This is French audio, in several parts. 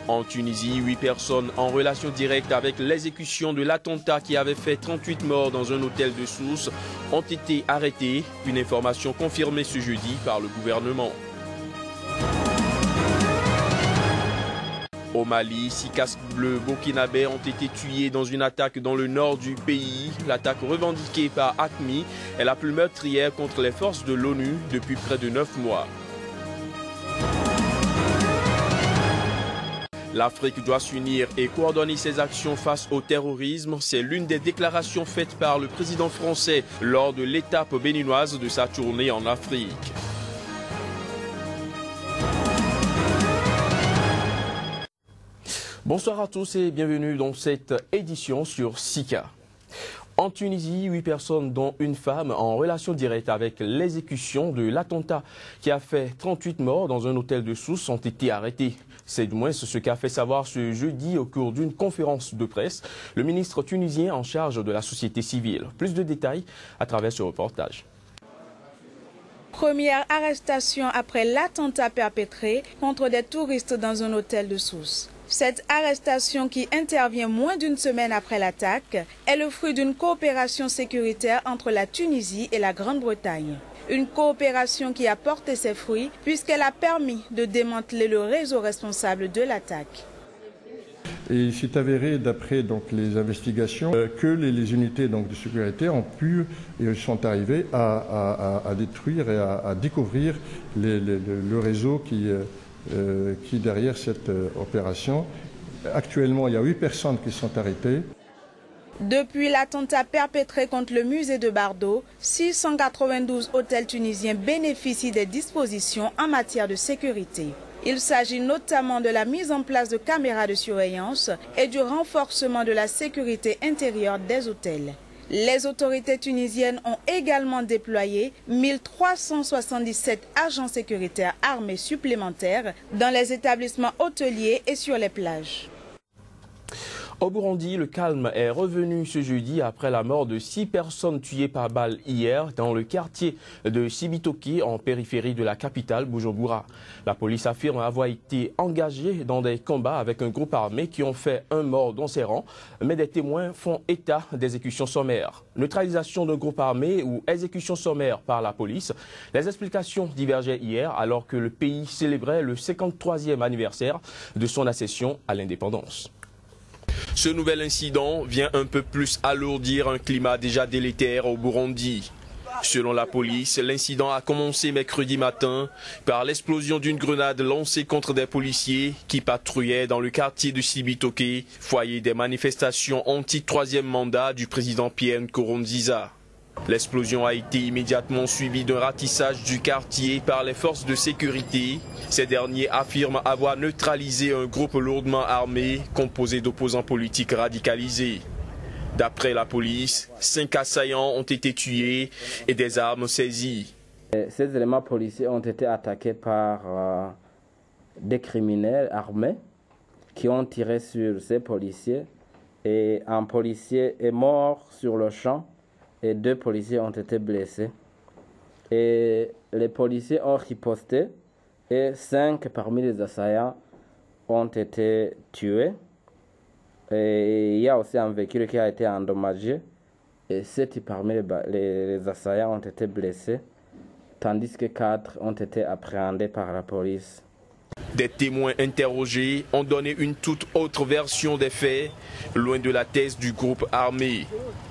En Tunisie, 8 personnes en relation directe avec l'exécution de l'attentat qui avait fait 38 morts dans un hôtel de Sousse ont été arrêtés. Une information confirmée ce jeudi par le gouvernement. Au Mali, 6 casques bleus burkinabés ont été tués dans une attaque dans le nord du pays. L'attaque revendiquée par AQMI est la plus meurtrière contre les forces de l'ONU depuis près de 9 mois. L'Afrique doit s'unir et coordonner ses actions face au terrorisme. C'est l'une des déclarations faites par le président français lors de l'étape béninoise de sa tournée en Afrique. Bonsoir à tous et bienvenue dans cette édition sur Sika. En Tunisie, 8 personnes, dont une femme, en relation directe avec l'exécution de l'attentat qui a fait 38 morts dans un hôtel de Sousse, ont été arrêtées. C'est du moins ce qu'a fait savoir ce jeudi au cours d'une conférence de presse le ministre tunisien en charge de la société civile. Plus de détails à travers ce reportage. Première arrestation après l'attentat perpétré contre des touristes dans un hôtel de Sousse. Cette arrestation, qui intervient moins d'une semaine après l'attaque, est le fruit d'une coopération sécuritaire entre la Tunisie et la Grande-Bretagne. Une coopération qui a porté ses fruits puisqu'elle a permis de démanteler le réseau responsable de l'attaque. Et il s'est avéré, d'après les investigations, que les unités de sécurité ont pu et sont arrivées à détruire et à découvrir le réseau qui derrière cette opération. Actuellement, il y a 8 personnes qui sont arrêtées. Depuis l'attentat perpétré contre le musée de Bardo, 692 hôtels tunisiens bénéficient des dispositions en matière de sécurité. Il s'agit notamment de la mise en place de caméras de surveillance et du renforcement de la sécurité intérieure des hôtels. Les autorités tunisiennes ont également déployé 1377 agents sécuritaires armés supplémentaires dans les établissements hôteliers et sur les plages. Au Burundi, le calme est revenu ce jeudi après la mort de 6 personnes tuées par balle hier dans le quartier de Cibitoke en périphérie de la capitale Bujumbura. La police affirme avoir été engagée dans des combats avec un groupe armé qui ont fait un mort dans ses rangs, mais des témoins font état d'exécutions sommaires. Neutralisation d'un groupe armé ou exécution sommaire par la police. Les explications divergeaient hier alors que le pays célébrait le 53e anniversaire de son accession à l'indépendance. Ce nouvel incident vient un peu plus alourdir un climat déjà délétère au Burundi. Selon la police, l'incident a commencé mercredi matin par l'explosion d'une grenade lancée contre des policiers qui patrouillaient dans le quartier de Cibitoke, foyer des manifestations anti-troisième mandat du président Pierre Nkurunziza. L'explosion a été immédiatement suivie d'un ratissage du quartier par les forces de sécurité. Ces derniers affirment avoir neutralisé un groupe lourdement armé composé d'opposants politiques radicalisés. D'après la police, 5 assaillants ont été tués et des armes saisies. Ces éléments policiers ont été attaqués par des criminels armés qui ont tiré sur ces policiers. Et un policier est mort sur le champ. Et 2 policiers ont été blessés. Et les policiers ont riposté et 5 parmi les assaillants ont été tués. Et il y a aussi un véhicule qui a été endommagé. Et 7 parmi les assaillants ont été blessés, tandis que 4 ont été appréhendés par la police. Des témoins interrogés ont donné une toute autre version des faits, loin de la thèse du groupe armé.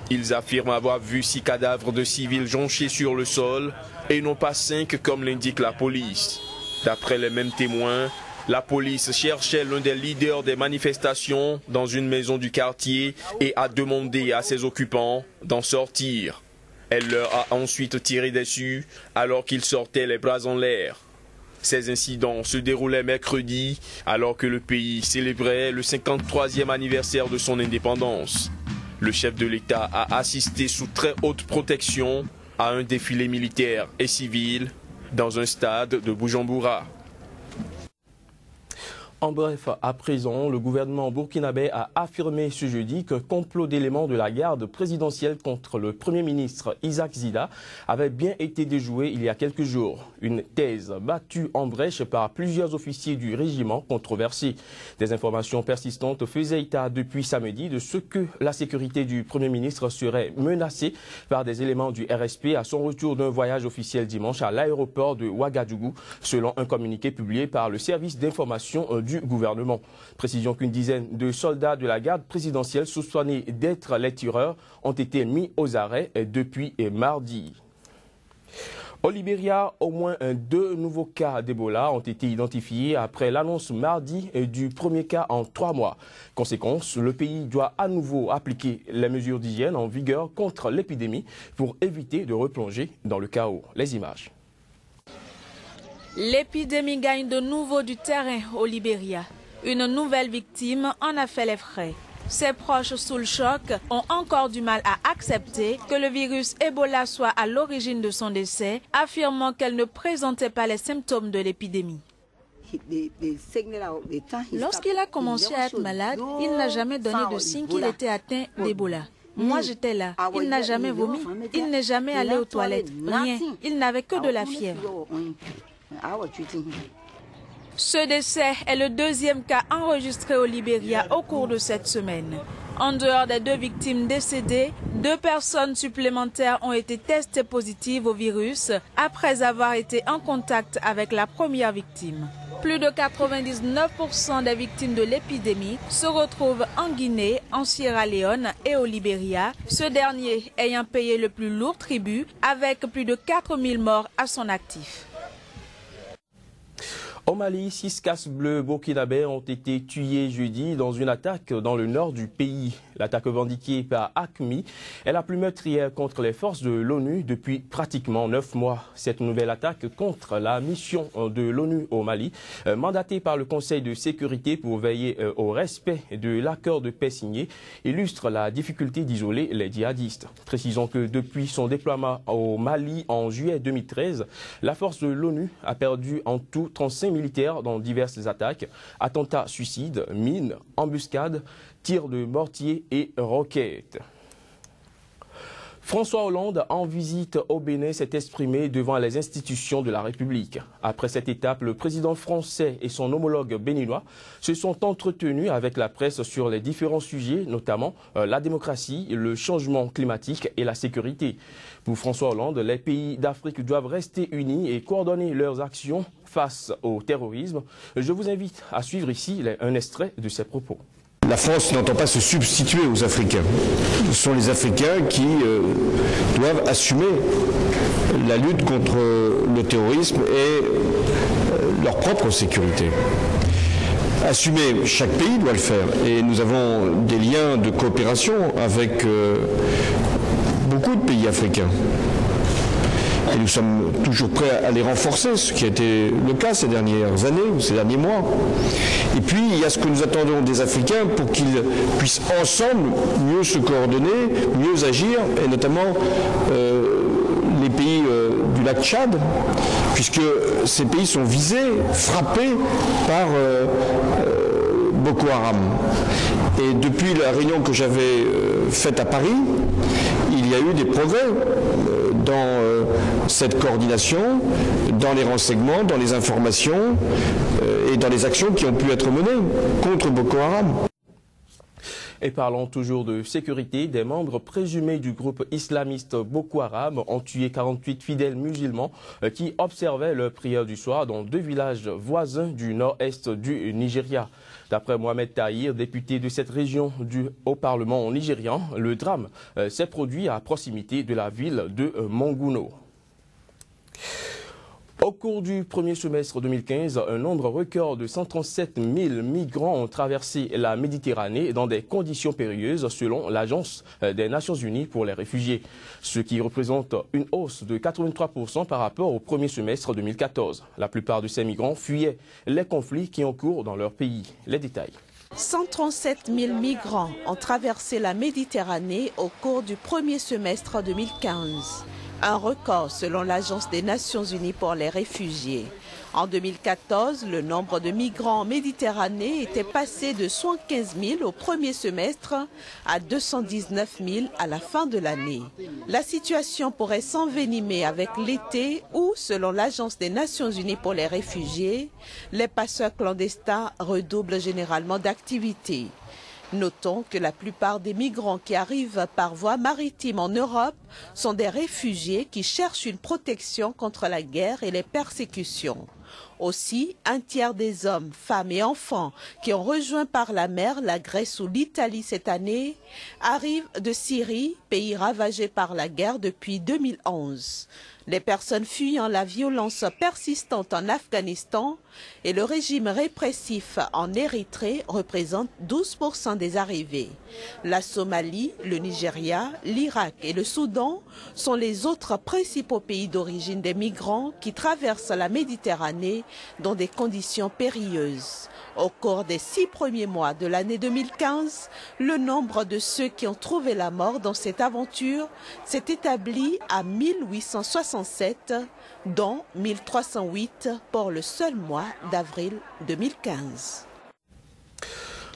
Ils affirment avoir vu 6 cadavres de civils jonchés sur le sol et non pas 5 comme l'indique la police. D'après les mêmes témoins, la police cherchait l'un des leaders des manifestations dans une maison du quartier et a demandé à ses occupants d'en sortir. Elle leur a ensuite tiré dessus alors qu'ils sortaient les bras en l'air. Ces incidents se déroulaient mercredi alors que le pays célébrait le 53e anniversaire de son indépendance. Le chef de l'État a assisté sous très haute protection à un défilé militaire et civil dans un stade de Bujumbura. En bref, à présent, le gouvernement burkinabé a affirmé ce jeudi qu'un complot d'éléments de la garde présidentielle contre le Premier ministre Isaac Zida avait bien été déjoué il y a quelques jours. Une thèse battue en brèche par plusieurs officiers du régiment controversé. Des informations persistantes faisaient état depuis samedi de ce que la sécurité du Premier ministre serait menacée par des éléments du RSP à son retour d'un voyage officiel dimanche à l'aéroport de Ouagadougou, selon un communiqué publié par le service d'information du gouvernement. Précision qu'une dizaine de soldats de la garde présidentielle soupçonnés d'être les tireurs ont été mis aux arrêts depuis mardi. Au Libéria, au moins 2 nouveaux cas d'Ebola ont été identifiés après l'annonce mardi du premier cas en 3 mois. Conséquence, le pays doit à nouveau appliquer les mesures d'hygiène en vigueur contre l'épidémie pour éviter de replonger dans le chaos. Les images. L'épidémie gagne de nouveau du terrain au Libéria. Une nouvelle victime en a fait les frais. Ses proches sous le choc ont encore du mal à accepter que le virus Ebola soit à l'origine de son décès, affirmant qu'elle ne présentait pas les symptômes de l'épidémie. Lorsqu'il a commencé à être malade, il n'a jamais donné de signe qu'il était atteint d'Ebola. Moi, j'étais là. Il n'a jamais vomi. Il n'est jamais allé aux toilettes. Rien. Il n'avait que de la fièvre. Ce décès est le 2e cas enregistré au Libéria au cours de cette semaine. En dehors des 2 victimes décédées, 2 personnes supplémentaires ont été testées positives au virus après avoir été en contact avec la première victime. Plus de 99% des victimes de l'épidémie se retrouvent en Guinée, en Sierra Leone et au Libéria, ce dernier ayant payé le plus lourd tribut avec plus de 4000 morts à son actif. Au Mali, 6 casques bleus burkinabés ont été tués jeudi dans une attaque dans le nord du pays. L'attaque revendiquée par AQMI est la plus meurtrière contre les forces de l'ONU depuis pratiquement 9 mois. Cette nouvelle attaque contre la mission de l'ONU au Mali, mandatée par le Conseil de sécurité pour veiller au respect de l'accord de paix signé, illustre la difficulté d'isoler les djihadistes. Précisons que depuis son déploiement au Mali en juillet 2013, la force de l'ONU a perdu en tout 35 militaires dans diverses attaques, attentats suicides, mines, embuscades, tirs de mortier et roquettes. François Hollande, en visite au Bénin, s'est exprimé devant les institutions de la République. Après cette étape, le président français et son homologue béninois se sont entretenus avec la presse sur les différents sujets, notamment la démocratie, le changement climatique et la sécurité. Pour François Hollande, les pays d'Afrique doivent rester unis et coordonner leurs actions face au terrorisme. Je vous invite à suivre ici un extrait de ses propos. La France n'entend pas se substituer aux Africains. Ce sont les Africains qui doivent assumer la lutte contre le terrorisme et leur propre sécurité. Assumer, chaque pays doit le faire. Et nous avons des liens de coopération avec beaucoup de pays africains. Et nous sommes toujours prêts à les renforcer, ce qui a été le cas ces dernières années ou ces derniers mois. Et puis, il y a ce que nous attendons des Africains pour qu'ils puissent ensemble mieux se coordonner, mieux agir, et notamment les pays du lac Tchad, puisque ces pays sont visés, frappés par Boko Haram. Et depuis la réunion que j'avais faite à Paris, il y a eu des progrès dans cette coordination, dans les renseignements, dans les informations et dans les actions qui ont pu être menées contre Boko Haram. Et parlons toujours de sécurité, des membres présumés du groupe islamiste Boko Haram ont tué 48 fidèles musulmans qui observaient leur prière du soir dans 2 villages voisins du nord-est du Nigeria. D'après Mohamed Tahir, député de cette région au Parlement nigérian, le drame s'est produit à proximité de la ville de Monguno. Au cours du premier semestre 2015, un nombre record de 137 000 migrants ont traversé la Méditerranée dans des conditions périlleuses selon l'Agence des Nations Unies pour les réfugiés, ce qui représente une hausse de 83% par rapport au premier semestre 2014. La plupart de ces migrants fuyaient les conflits qui ont cours dans leur pays. Les détails. 137 000 migrants ont traversé la Méditerranée au cours du premier semestre 2015. Un record selon l'Agence des Nations Unies pour les réfugiés. En 2014, le nombre de migrants en Méditerranée était passé de 115 000 au premier semestre à 219 000 à la fin de l'année. La situation pourrait s'envenimer avec l'été où, selon l'Agence des Nations Unies pour les réfugiés, les passeurs clandestins redoublent généralement d'activité. Notons que la plupart des migrants qui arrivent par voie maritime en Europe sont des réfugiés qui cherchent une protection contre la guerre et les persécutions. Aussi, un tiers des hommes, femmes et enfants qui ont rejoint par la mer la Grèce ou l'Italie cette année arrivent de Syrie, pays ravagé par la guerre depuis 2011. Les personnes fuyant la violence persistante en Afghanistan et le régime répressif en Érythrée représentent 12% des arrivées. La Somalie, le Nigeria, l'Irak et le Soudan sont les autres principaux pays d'origine des migrants qui traversent la Méditerranée dans des conditions périlleuses. Au cours des 6 premiers mois de l'année 2015, le nombre de ceux qui ont trouvé la mort dans cette aventure s'est établi à 1867, dont 1308 pour le seul mois d'avril 2015.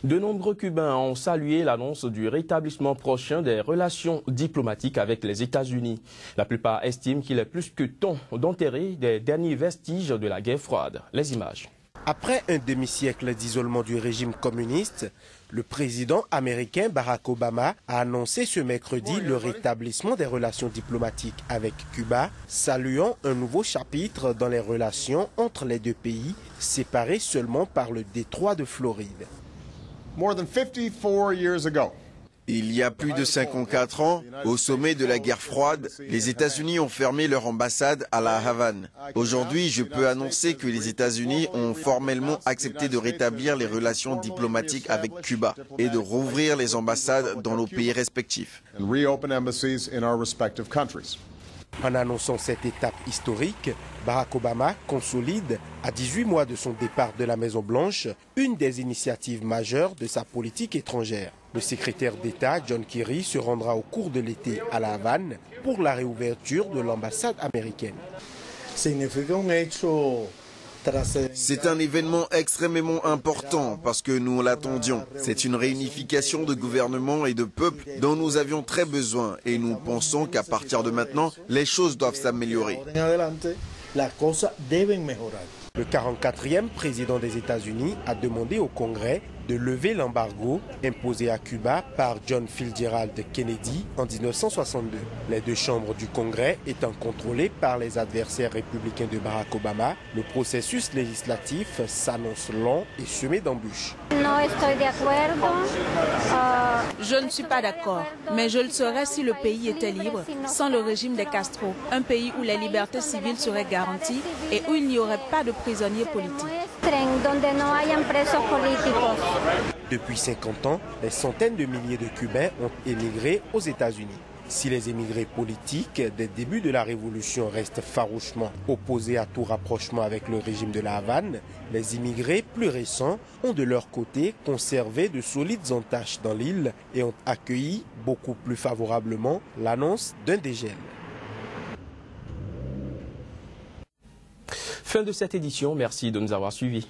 De nombreux Cubains ont salué l'annonce du rétablissement prochain des relations diplomatiques avec les États-Unis. La plupart estiment qu'il est plus que temps d'enterrer des derniers vestiges de la guerre froide. Les images. Après un demi-siècle d'isolement du régime communiste, le président américain Barack Obama a annoncé ce mercredi le rétablissement des relations diplomatiques avec Cuba, saluant un nouveau chapitre dans les relations entre les deux pays, séparés seulement par le détroit de Floride. More than 54 years ago. Il y a plus de 54 ans, au sommet de la guerre froide, les États-Unis ont fermé leur ambassade à La Havane. Aujourd'hui, je peux annoncer que les États-Unis ont formellement accepté de rétablir les relations diplomatiques avec Cuba et de rouvrir les ambassades dans nos pays respectifs. En annonçant cette étape historique, Barack Obama consolide, à 18 mois de son départ de la Maison-Blanche, une des initiatives majeures de sa politique étrangère. Le secrétaire d'État John Kerry se rendra au cours de l'été à La Havane pour la réouverture de l'ambassade américaine. C'est un événement extrêmement important parce que nous l'attendions. C'est une réunification de gouvernement et de peuple dont nous avions très besoin et nous pensons qu'à partir de maintenant, les choses doivent s'améliorer. Le 44e président des États-Unis a demandé au Congrès de lever l'embargo imposé à Cuba par John Fitzgerald Kennedy en 1962. Les deux chambres du Congrès étant contrôlées par les adversaires républicains de Barack Obama, le processus législatif s'annonce lent et semé d'embûches. Je ne suis pas d'accord, mais je le serais si le pays était libre, sans le régime des Castro, un pays où les libertés civiles seraient garanties et où il n'y aurait pas de prisonniers politiques. Depuis 50 ans, des centaines de milliers de Cubains ont émigré aux États-Unis. Si les émigrés politiques des débuts de la Révolution restent farouchement opposés à tout rapprochement avec le régime de La Havane, les immigrés plus récents ont de leur côté conservé de solides entaches dans l'île et ont accueilli beaucoup plus favorablement l'annonce d'un dégel. Fin de cette édition, merci de nous avoir suivis.